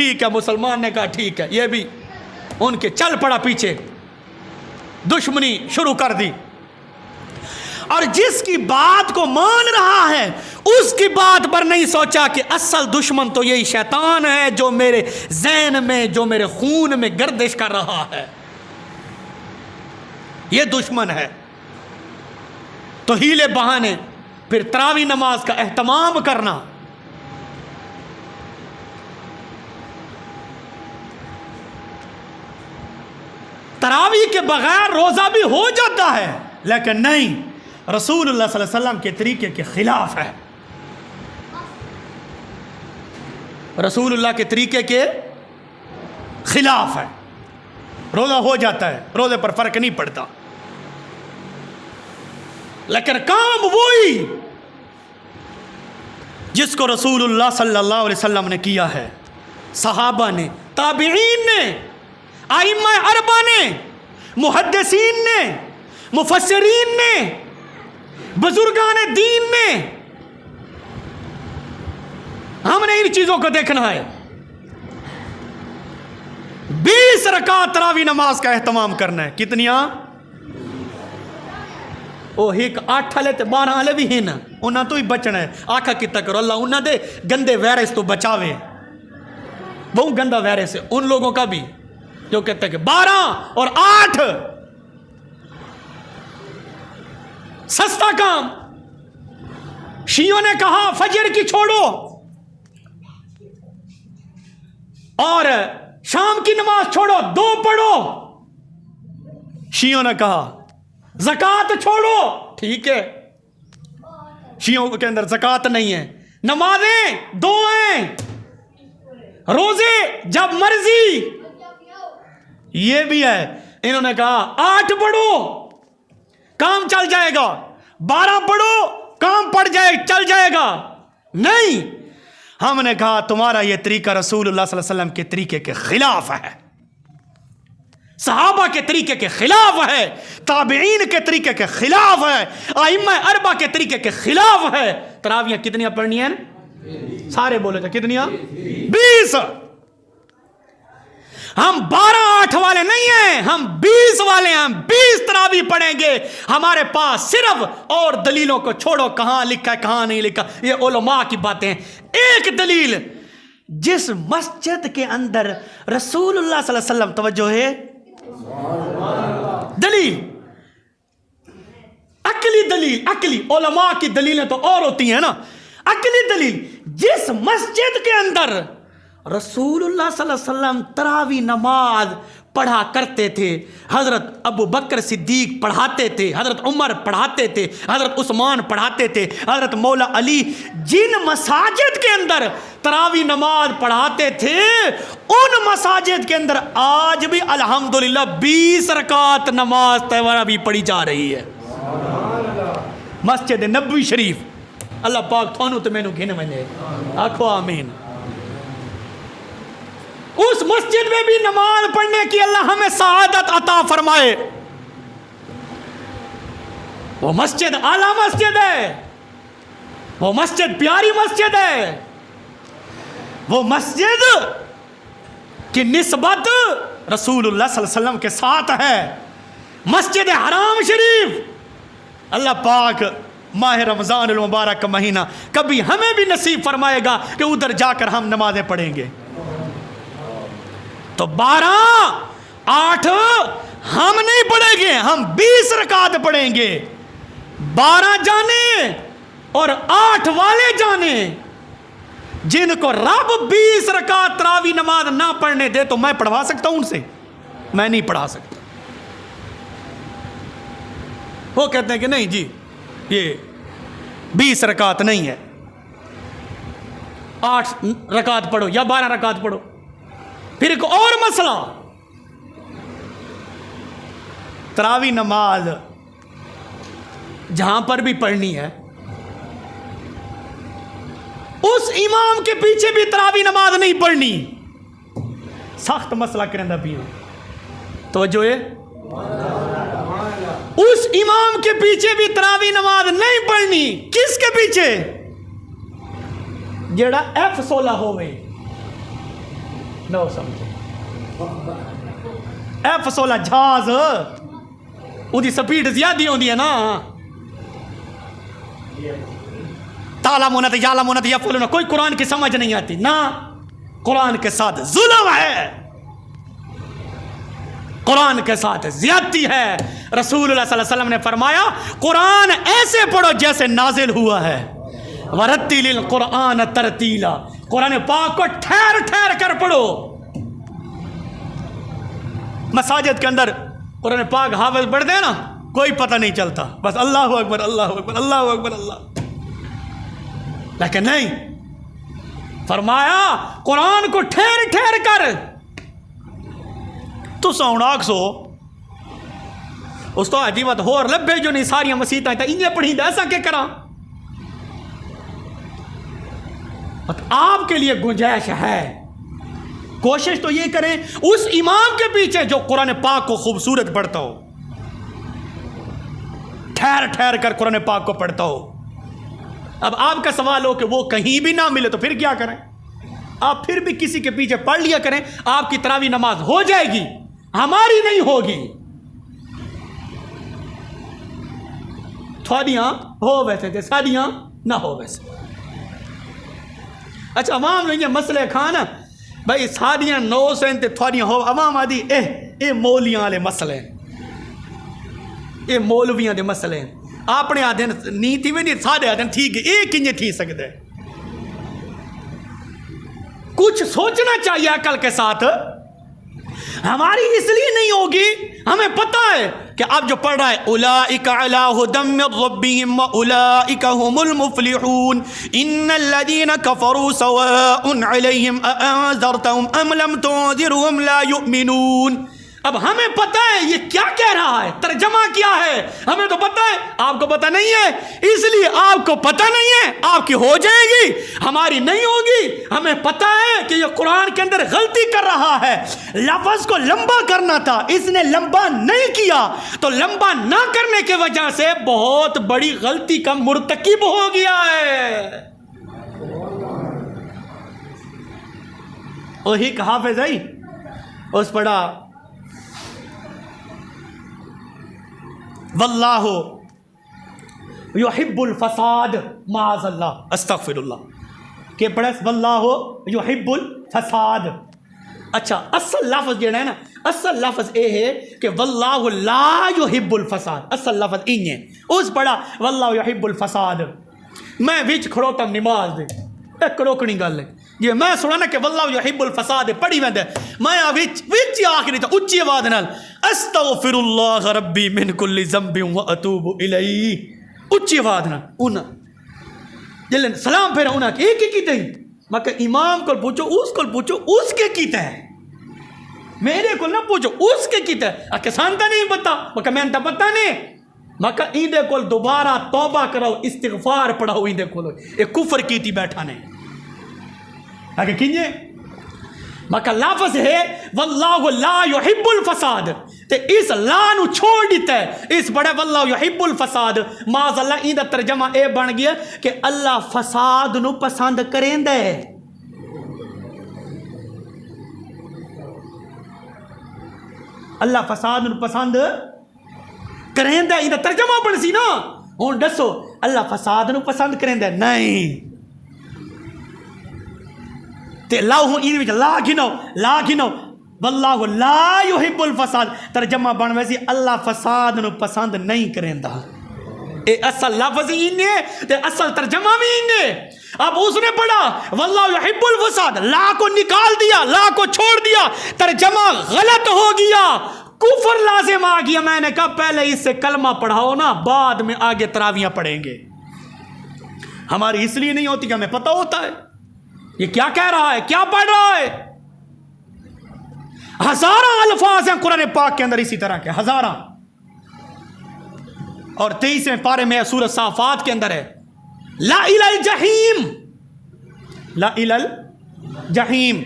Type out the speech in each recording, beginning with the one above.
ٹھیک ہے، مسلمان نے کہا ٹھیک ہے، یہ بھی ان کے چل پڑا پیچھے، دشمنی شروع کر دی۔ اور جس کی بات کو مان رہا ہے اس کی بات پر نہیں سوچا کہ اصل دشمن تو یہی شیطان ہے جو میرے ذہن میں، جو میرے خون میں گردش کر رہا ہے، یہ دشمن ہے۔ تو ہیلے بہانے، پھر تراویح نماز کا اہتمام کرنا، تراویح کے بغیر روزہ بھی ہو جاتا ہے، لیکن نہیں، رسول اللہ صلی اللہ علیہ وسلم کے طریقے کے خلاف ہے، رسول اللہ کے طریقے کے خلاف ہے۔ روزہ ہو جاتا ہے، روزے پر فرق نہیں پڑتا، لیکن کام وہی جس کو رسول اللہ صلی اللہ علیہ وسلم نے کیا ہے، صحابہ نے، تابعین نے، ائمہ اربعہ نے، محدثین نے، مفسرین نے، بزرگان دین نے۔ ہم نے ان چیزوں کو دیکھنا ہے۔ 20 رکعت تراویح نماز کا اہتمام کرنا ہے۔ کتنیاں؟ او ایک 8 والے تے 12 والے بھی ہیں، انہاں تو ہی بچنا ہے۔ آخا کتا کرو اللہ انہاں دے گندے وائرس تو بچاوے، بہت گندا وائرس ہے ان لوگوں کا بھی جو کہتے ہیں کہ 12 اور 8 سستا کام۔ شیعوں نے کہا فجر کی چھوڑو اور شام کی نماز چھوڑو، 2 پڑھو۔ شیعوں نے کہا زکوٰۃ چھوڑو، ٹھیک ہے، شیعوں کے اندر زکوٰۃ نہیں ہے، نمازیں 2 ہیں، روزے جب مرضی، یہ بھی ہے۔ انہوں نے کہا 8 پڑھو کام چل جائے گا، 12 پڑھو کام پڑ جائے چل جائے گا۔ نہیں، ہم نے کہا تمہارا یہ طریقہ رسول اللہ صلی اللہ علیہ وسلم کے طریقے کے خلاف ہے، صحابہ کے طریقے کے خلاف ہے، تابعین کے طریقے کے خلاف ہے، ائمہ اربعہ کے طریقے کے خلاف ہے۔ تراویح کتنیاں پڑھنی ہیں؟ سارے بولے تھے کتنیاں؟ 20۔ ہم 12-8 والے نہیں ہیں، ہم 20 والے ہیں، ہم 20 تراویح پڑھیں گے۔ ہمارے پاس صرف، اور دلیلوں کو چھوڑو کہاں لکھا ہے کہاں نہیں لکھا، یہ علماء کی باتیں ہیں۔ ایک دلیل، جس مسجد کے اندر رسول اللہ صلی اللہ علیہ وسلم، توجہ ہے، دلیل، عقلی دلیل، عقلی، علماء کی دلیلیں تو اور ہوتی ہیں نا، عقلی دلیل، جس مسجد کے اندر رسول اللہ صلی اللہ علیہ وسلم تراویح نماز پڑھا کرتے تھے، حضرت ابو بکر صدیق پڑھاتے تھے، حضرت عمر پڑھاتے تھے، حضرت عثمان پڑھاتے تھے، حضرت مولا علی، جن مساجد کے اندر تراویح نماز پڑھاتے تھے، ان مساجد کے اندر آج بھی الحمدللہ 20 رکعت نماز تراویح پڑھی جا رہی ہے۔ مسجد نبوی شریف، اللہ پاک تھانو تو میں نو گھن منے، آکھو آمین۔ اس مسجد میں بھی نماز پڑھنے کی اللہ ہمیں سعادت عطا فرمائے۔ وہ مسجد اعلیٰ مسجد ہے، وہ مسجد پیاری مسجد ہے، وہ مسجد کی نسبت رسول اللہ صلی اللہ علیہ وسلم کے ساتھ ہے۔ مسجد حرام شریف، اللہ پاک ماہ رمضان المبارک کا مہینہ کبھی ہمیں بھی نصیب فرمائے گا کہ ادھر جا کر ہم نمازیں پڑھیں گے۔ تو 12-8 ہم نہیں پڑھیں گے، ہم 20 رکعت پڑھیں گے۔ 12 جانے اور 8 والے جانے، جن کو رب 20 رکعت تراویح نماز نہ پڑھنے دے تو میں پڑھوا سکتا ہوں ان سے؟ میں نہیں پڑھا سکتا۔ وہ کہتے ہیں کہ نہیں جی یہ 20 رکعت نہیں ہے، 8 رکعت پڑھو یا 12 رکعت پڑھو۔ پھر ایک اور مسئلہ، تراویح نماز جہاں پر بھی پڑھنی ہے اس امام کے پیچھے بھی تراویح نماز نہیں پڑھنی، سخت مسئلہ کرندہ بھی ہے، توجہ ہے، اس امام کے پیچھے بھی تراویح نماز نہیں پڑھنی۔ کس کے پیچھے؟ جیڑا F16 ہوئے، نو سمجھے اے فسولا جہاز وہ سپیڈ زیادہ ہوندی ہے نا. تعلمون یعلمون یفعلون کوئی قرآن کی سمجھ نہیں آتی نا. قرآن کے ساتھ ظلم ہے, قرآن کے ساتھ زیادتی ہے. رسول اللہ صلی اللہ علیہ وسلم نے فرمایا قرآن ایسے پڑھو جیسے نازل ہوا ہے. ورتل القرآن ترتیلا, قرآن پاک کو ٹھہر ٹھہر کر پڑھو. مساجد کے اندر قرآن پاک حافظ پڑھ دے نا کوئی پتہ نہیں چلتا, بس اللہ اکبر اللہ اکبر اللہ اکبر اللہ. لیکن نہیں, فرمایا قرآن کو ٹھہر ٹھہر کر. تو سوناک سو اس تو عجیبت ہو اور لبے جو نہیں ساری مسیطیں تا انہیں پڑھی دا ایسا کہ کرا. آپ کے لیے گنجائش ہے, کوشش تو یہ کریں اس امام کے پیچھے جو قرآن پاک کو خوبصورت پڑھتا ہو, ٹھہر ٹھہر کر قرآن پاک کو پڑھتا ہو. اب آپ کا سوال ہو کہ وہ کہیں بھی نہ ملے تو پھر کیا کریں؟ آپ پھر بھی کسی کے پیچھے پڑھ لیا کریں, آپ کی تراویح نماز ہو جائے گی, ہماری نہیں ہوگی. تھوڑیاں ہو ویسے تھے, سادیاں نہ ہو ویسے. اچھا عوام نے یہ مسئلے کھانا بھائی سادیاں نو سین تے تھوڑیاں ہو, عوام آدھی اے مولیاں والے مسئلے, اے مولویاں دے مسئلے ہیں. اپنے آدھے نہیں تھی میں نہیں, سارے آدھے ٹھیک ہے, ایک انجے تھی سکتے. کچھ سوچنا چاہیے عقل کے ساتھ. ہماری اس لیے نہیں ہوگی, ہمیں پتہ ہے کہ اب جو پڑھ رہا ہے اولئک علی ھدی من ربہم واولئک ھم المفلحون ان الذین کفروا سواء علیہم اانذرتہم ام لم تنذرہم لا یؤمنون. اب ہمیں پتہ ہے یہ کیا کہہ رہا ہے, ترجمہ کیا ہے, ہمیں تو پتہ ہے, آپ کو پتہ نہیں ہے. اس لیے آپ کو پتہ نہیں ہے, آپ کی ہو جائے گی, ہماری نہیں ہوگی. ہمیں پتہ ہے کہ یہ قرآن کے اندر غلطی کر رہا ہے, لفظ کو لمبا کرنا تھا, اس نے لمبا نہیں کیا, تو لمبا نہ کرنے کی وجہ سے بہت بڑی غلطی کا مرتکب ہو گیا ہے. وہی کہ حافظ ہے اس پڑھا واللہ یحب الفساد معاذ اللہ استغفر اللہ, کہ پڑھے واللہ یحب الفساد. اچھا اصل لفظ جو ہے نا, اصل لفظ اے ہے کہ واللہ لا یحب الفساد, اصل لفظ این ہے. اس پڑھا واللہ یحب الفساد, میں وچ کھڑوتا نماز دے, ایک روکنی گل ہے یہ میں سنا نا کہ واللہ یحب الفساد پڑھی ویندے, میں وچ آخری تا اچھی آواز نال استغفر اللہ ربی من کل ذنب واتوب الیہ, اچھی آواز نال. انہاں جلن سلام پھر انہاں کہ ایک ہی کیتے ہیں, میں کہ امام کو پوچھو, اس کو پوچھو, اس کے کیتے ہیں, میرے کو نہ پوچھو, اس کے کیتے ہیں. اکے سانتا نہیں پتا, میں کہ میں انتا پتا نہیں, میں کہ ایندے کو دوبارہ توبہ کرو, استغفار پڑھو ایندے کو, ایک کفر کیتی بیٹھا نہیں. اگر کنجے مکہ لفظ ہے واللہ لا یحب الفساد, تے اس لا نو چھوڑ دیتا ہے, اس بڑے واللہ یحب الفساد معاذ اللہ. این دا ترجمہ اے بن گیا کہ اللہ فساد نو پسند کریں دے. اللہ فساد نو پسند کریں دے, این دا ترجمہ بن سی نا. ہون دسو اللہ فساد نو پسند کریں دے نہیں, لا گنو لا گنو واللہ لا یحب الفساد, ترجمہ بن ویسی اللہ فساد نو پسند نہیں کریندا. اے اصل لفظ انہیں تے اصل ترجمہ بھی انہیں. اب اس نے پڑھا واللہ یحب الفساد, لا کو نکال دیا, لا کو چھوڑ دیا, ترجمہ غلط ہو گیا, کفر لازم آ گیا. میں نے کہا پہلے اس سے کلمہ پڑھاؤ نا, بعد میں آگے تراویاں پڑھیں گے. ہماری اس لیے نہیں ہوتی کہ ہمیں پتہ ہوتا ہے یہ کیا کہہ رہا ہے, کیا پڑھ رہا ہے. ہزارہ الفاظ ہیں قرآن پاک کے اندر اسی طرح کے, ہزارہ. اور 23ویں پارے میں سورۃ صافات کے اندر ہے لا الی الجحیم, لا الی الجحیم.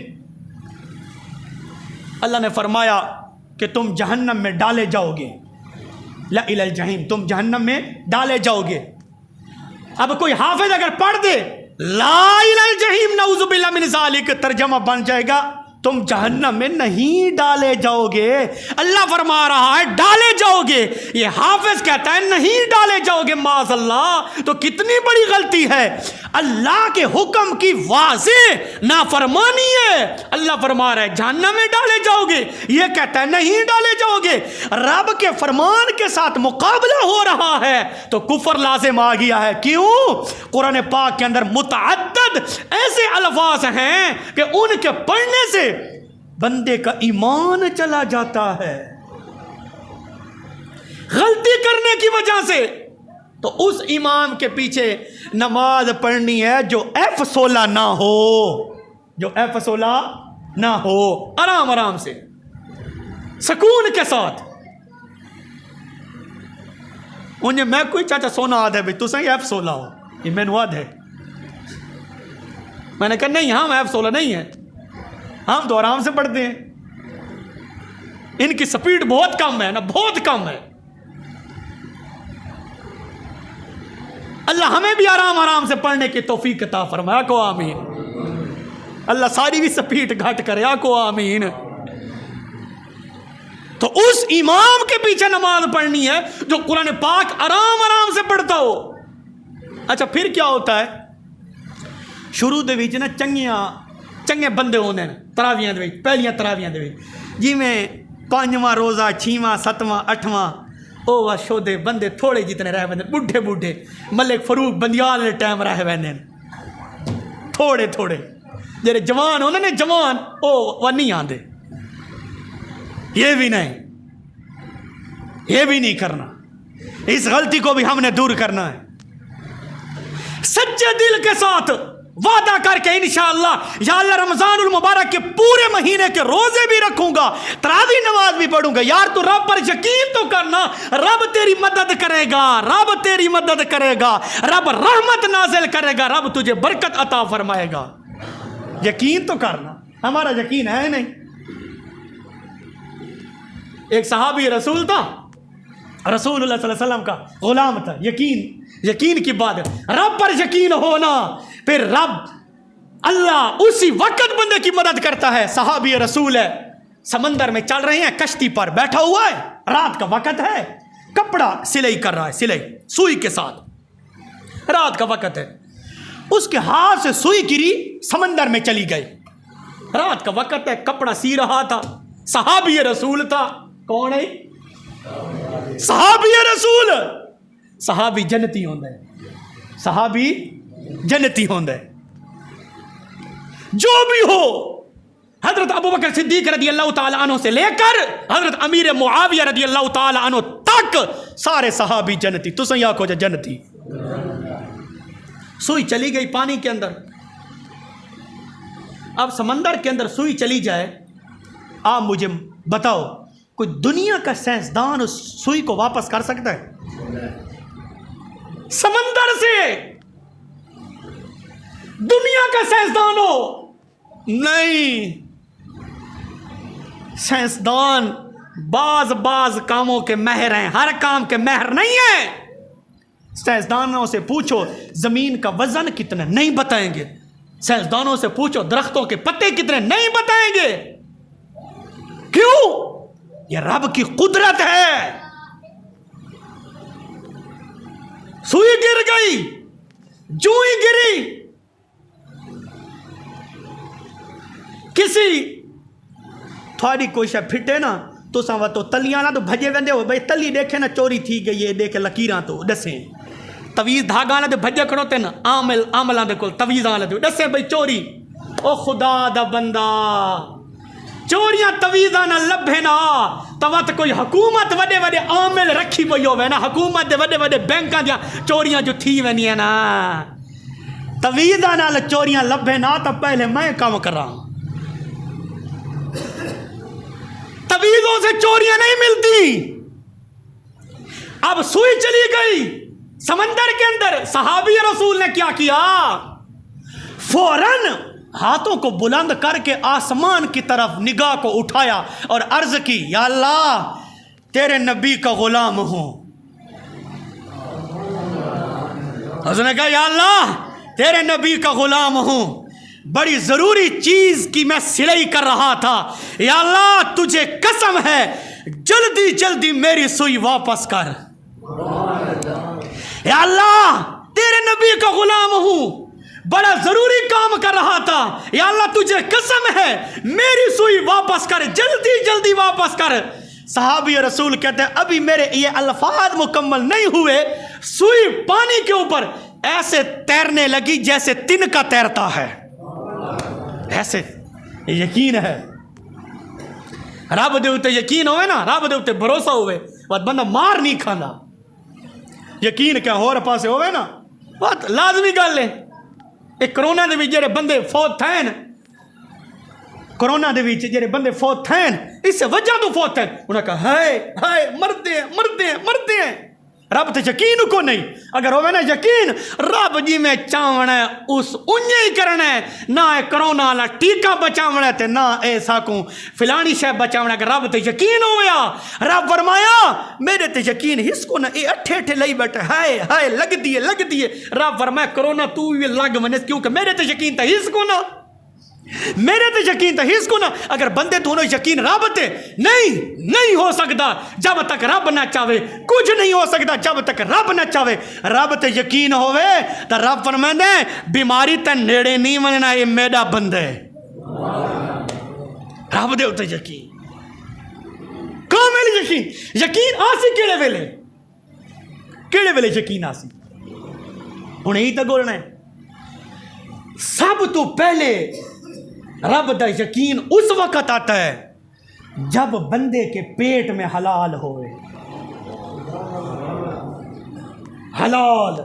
اللہ نے فرمایا کہ تم جہنم میں ڈالے جاؤ گے, لا الی الجحیم, تم جہنم میں ڈالے جاؤ گے. اب کوئی حافظ اگر پڑھ دے لا الی الجحیم نعوذ باللہ من ذالک, ترجمہ بن جائے گا تم جہنم میں نہیں ڈالے جاؤ گے. اللہ فرما رہا ہے ڈالے جاؤ گے. یہ حافظ کہتا ہے نہیں ڈالے جاؤ گے. معاذ اللہ. تو کتنی بڑی غلطی ہے. اللہ کے حکم کی واضح نافرمانی ہے. اللہ فرما رہا ہے جہنم میں ڈالے جاؤ گے, یہ کہتا ہے نہیں ڈالے جاؤ گے. رب کے فرمان کے ساتھ مقابلہ ہو رہا ہے تو کفر لازم آ گیا ہے. کیوں؟ قرآن پاک کے اندر متعدد ایسے الفاظ ہیں کہ ان کے پڑھنے سے بندے کا ایمان چلا جاتا ہے غلطی کرنے کی وجہ سے. تو اس امام کے پیچھے نماز پڑھنی ہے جو F16 نہ ہو, جو F16 نہ ہو. آرام آرام سے سکون کے ساتھ. انہیں میں کوئی چاچا سونا آدھ ہے بھائی تو صحیح F16 ہو, یہ میں نے آدھ ہے. میں نے کہا نہیں ہم F16 نہیں ہیں, ہم تو آرام سے پڑھتے ہیں. ان کی سپیڈ بہت کم ہے نا, بہت کم ہے. اللہ ہمیں بھی آرام آرام سے پڑھنے کی توفیق عطا فرمائے. کو آمین. اللہ ساری بھی سپیڈ گھٹ کرے. کو آمین. تو اس امام کے پیچھے نماز پڑھنی ہے جو قرآن پاک آرام آرام سے پڑھتا ہو. اچھا پھر کیا ہوتا ہے؟ شروع دے وچ نا چنگے بندے ہوندے نے تراویاں دے وچ, پہلیاں تراویاں دے وچ جویں 5واں روزہ 6واں 7واں 8واں او وا شودے بندے تھوڑے جتنے رہ ویندے, بڈھے بڈھے ملک فاروق بندیال دے ٹائم رہ ویندے تھوڑے تھوڑے. جڑے جوان ہوندے نے جوان او نہیں آندے. یہ بھی نہیں کرنا. اس غلطی کو بھی ہم نے دور کرنا ہے. سچے دل کے ساتھ وعدہ کر کے انشاءاللہ یا اللہ رمضان المبارک کے پورے مہینے کے روزے بھی رکھوں گا, تراویح نماز بھی پڑھوں گا. یار تو رب پر یقین تو کرنا, رب تیری مدد کرے گا, رب تیری مدد کرے گا, رب رحمت نازل کرے گا, رب تجھے برکت عطا فرمائے گا. یقین تو کرنا. ہمارا یقین ہے نہیں. ایک صحابی رسول تھا, رسول اللہ صلی اللہ علیہ وسلم کا غلام تھا. یقین کی بات ہے, رب پر یقین ہونا, پھر رب اللہ اسی وقت بندے کی مدد کرتا ہے. صحابی رسول ہے, سمندر میں چل رہے ہیں, کشتی پر بیٹھا ہوا ہے, رات کا وقت ہے, کپڑا سلائی کر رہا ہے, سلائی سوئی کے ساتھ, رات کا وقت ہے. اس کے ہاتھ سے سوئی گری, سمندر میں چلی گئی. رات کا وقت ہے, کپڑا سی رہا تھا, صحابی رسول تھا. کون ہے؟ صحابی رسول. صحابی جنتی ہوندے, صحابی جنتی ہوندے. جو بھی ہو, حضرت ابوبکر صدیق رضی اللہ تعالیٰ عنہ سے لے کر حضرت امیر معاویہ رضی اللہ تعالیٰ عنہ تک سارے صحابی جنتی. تو سیاں کو جنتی. سوئی چلی گئی پانی کے اندر. اب سمندر کے اندر سوئی چلی جائے, آپ مجھے بتاؤ کوئی دنیا کا سائنسدان اس سوئی کو واپس کر سکتا ہے؟ سمندر سے دنیا کا سائنسدان ہو نہیں. سائنسدان بعض کاموں کے ماہر ہیں, ہر کام کے ماہر نہیں ہیں. سائنسدانوں سے پوچھو زمین کا وزن کتنا, نہیں بتائیں گے. سائنسدانوں سے پوچھو درختوں کے پتے کتنے, نہیں بتائیں گے. کیوں؟ یہ رب کی قدرت ہے. سوئی گر گئی, جو ہی گری, کسی تھوڑی کوئی شے پھٹے نا تو سوا تو تلیاں نہ تو بھجے ویندے ہو بھائی تلی دیکھے نا چوری تھی گئی ہے, دیکھے لکیراں تو دسیں. تویز دھاگا نہ دے بھجے کھڑوتے نا عاملاں دے کول تویزاں دے دسیں بھائی چوری. او خدا دا بندہ, چوریاں تویزاں نہ لبھے نا تو کوئی حکومت وڈے وڈے عامل رکھی پئی ہوے نا, حکومت دے وڈے وڈے بینکاں دیاں چوریاں جو تھی وینیاں نا, تویزاں نال چوریاں لبھے نا تو پہلے میں کام کراں. تویزوں سے چوریاں نہیں ملتی. اب سوئی چلی گئی سمندر کے اندر. صحابی رسول نے کیا کیا؟ فوراً ہاتھوں کو بلند کر کے آسمان کی طرف نگاہ کو اٹھایا اور عرض کی, یا اللہ تیرے نبی کا غلام ہوں. اس نے کہا یا اللہ تیرے نبی کا غلام ہوں, بڑی ضروری چیز کی میں سلائی کر رہا تھا، یا اللہ تجھے قسم ہے جلدی جلدی میری سوئی واپس کر، یا اللہ تیرے نبی کا غلام ہوں، بڑا ضروری کام کر رہا تھا، یا اللہ تجھے قسم ہے میری سوئی واپس کر، جلدی جلدی واپس کر۔ صحابی رسول کہتے ہیں ابھی میرے یہ الفاظ مکمل نہیں ہوئے، سوئی پانی کے اوپر ایسے تیرنے لگی جیسے تنکا تیرتا ہے، ایسے یقین ہے، رب دے اتے یقین ہوئے نا، رب دے اتے بھروسہ ہوئے، بات بندہ مار نہیں کھانا، یقین کیا ہو رہا پاسے ہوئے نا، بات لازمی گل ہے۔ ایک کرونا دے وچ جڑے بندے فوت تھے، کرونا دے وچ جڑے بندے فوت تھے اس وجہ تو فوت تھے، انہاں کہا ہائے ہائے مردے ہیں مردے ہیں مردے ہیں، رب تے یقین کو نہیں، اگر ہوئے نا یقین رب جی میں چاہنا ہے اس انجے ہی کرنا ہے، نہ اے کرونا والا ٹیکہ بچاونا ہے تے نہ اے ساکوں فلانی شے بچاونا ہے، اگر رب تے یقین ہویا، رب فرمایا میرے تے یقین ہس کو نہ، اے اٹھے اٹھے لئی بیٹھے ہائے ہائے لگ دیے، رب فرمایا کرونا تو یہ لگ منس، کیونکہ میرے تے یقین تے ہس کو نہ، میرے تے یقین تے ہس کو نہ، اگر بندے تو انہوں یقین رب تے نہیں ہو سکتا جب تک رب نہ چاہے، کچھ نہیں ہو سکتا جب تک رب نہ چاہے، رب تے یقین ہوئے تو رب فرمائے بیماری تے نیڑے نہیں مننا، یہ میرا بندہ ہے، رب دے اتے یقین کامل یقین آسی کیڑے ویلے یقین آسی، انہیں ہی تو گولنا ہے، سب تو پہلے رب دا یقین اس وقت آتا ہے جب بندے کے پیٹ میں حلال ہوئے، حلال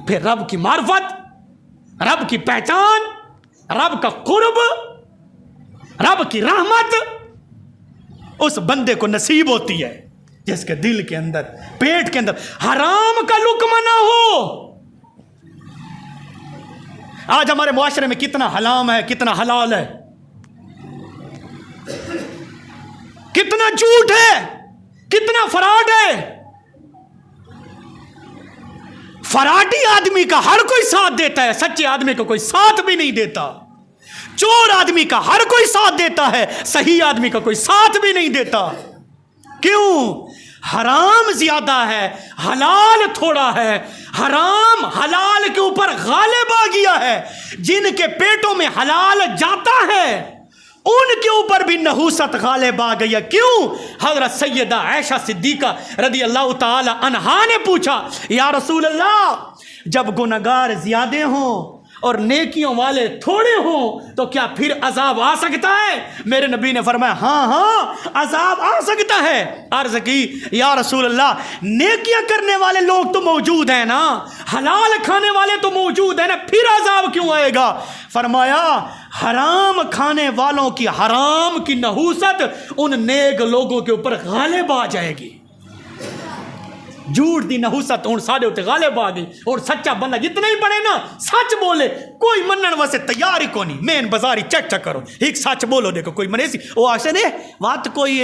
پھر رب کی معرفت، رب کی پہچان، رب کا قرب، رب کی رحمت اس بندے کو نصیب ہوتی ہے جس کے دل کے اندر پیٹ کے اندر حرام کا لقمہ نہ ہو۔ آج ہمارے معاشرے میں کتنا حرام ہے، کتنا حلال ہے، کتنا جھوٹ ہے، کتنا فراڈ ہے، فراڈی آدمی کا ہر کوئی ساتھ دیتا ہے، سچے آدمی کو کوئی ساتھ بھی نہیں دیتا، چور آدمی کا ہر کوئی ساتھ دیتا ہے، صحیح آدمی کا کوئی ساتھ بھی نہیں دیتا، کیوں؟ حرام زیادہ ہے، حلال تھوڑا ہے، حرام حلال کے اوپر غالب آ گیا ہے، جن کے پیٹوں میں حلال جاتا ہے ان کے اوپر بھی نحوست غالب آ گئی ہے۔ کیوں؟ حضرت سیدہ عائشہ صدیقہ رضی اللہ تعالی عنہا نے پوچھا یا رسول اللہ جب گنہگار زیادہ ہوں اور نیکیوں والے تھوڑے ہوں تو کیا پھر عذاب آ سکتا ہے؟ میرے نبی نے فرمایا ہاں عذاب آ سکتا ہے۔ عرض کی یا رسول اللہ نیکیاں کرنے والے لوگ تو موجود ہیں نا، حلال کھانے والے تو موجود ہیں نا، پھر عذاب کیوں آئے گا؟ فرمایا حرام کھانے والوں کی حرام کی نحوست ان نیک لوگوں کے اوپر غالب آ جائے گی، جھوٹ دی نحوست ہوں ساڑے ہوتے غالب آ گئی، اور سچا بندہ جتنا ہی پڑے نا سچ بولے کوئی منن واسے تیار ہی کو نہیں، مین بازاری چیک کرو ایک سچ بولو دیکھو کوئی منے سی وہ آشے نے وات کوئی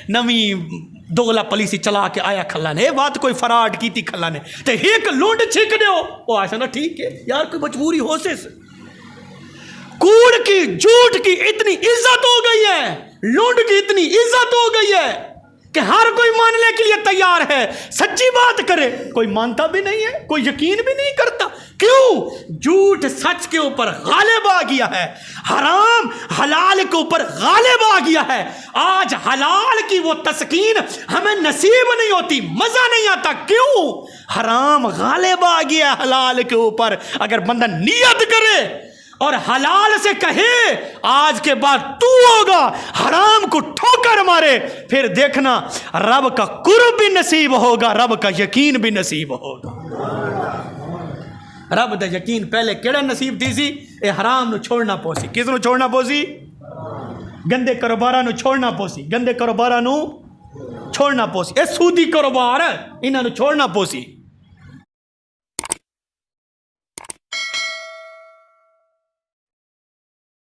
نویں دوغلا پلیسی چلا کے آیا کھلا نے، وات کوئی فراڈ کی تھی کھلا نے تے ایک لونڈ چھک دے ہو وہ آشے نا ٹھیک ہے یار کوئی مجبوری ہو سے کوڑ کی جھوٹ کی اتنی عزت ہو گئی ہے، لونڈ کی اتنی عزت ہو گئی ہے کہ ہر کوئی ماننے کے لیے تیار ہے، سچی بات کرے کوئی مانتا بھی نہیں ہے، کوئی یقین بھی نہیں کرتا، کیوں؟ جھوٹ سچ کے اوپر غالب آ گیا ہے، حرام حلال کے اوپر غالب آ گیا ہے۔ آج حلال کی وہ تسکین ہمیں نصیب نہیں ہوتی، مزہ نہیں آتا، کیوں؟ حرام غالب آ گیا حلال کے اوپر۔ اگر بندہ نیت کرے اور حلال سے کہے آج کے بعد تو ہوگا، حرام کو ٹھوکر مارے، پھر دیکھنا رب کا قرب بھی نصیب ہوگا، رب کا یقین بھی نصیب ہوگا۔ رب دا یقین پہلے کیڑا نصیب دی سی؟ اے حرام نو چھوڑنا پوسی، کس نو چھوڑنا پوسی؟ گندے کاروباراں نو چھوڑنا پوسی، گندے کاروباراں نو چھوڑنا پوسی، اے سودی کاروبار انہاں نو چھوڑنا پوسی۔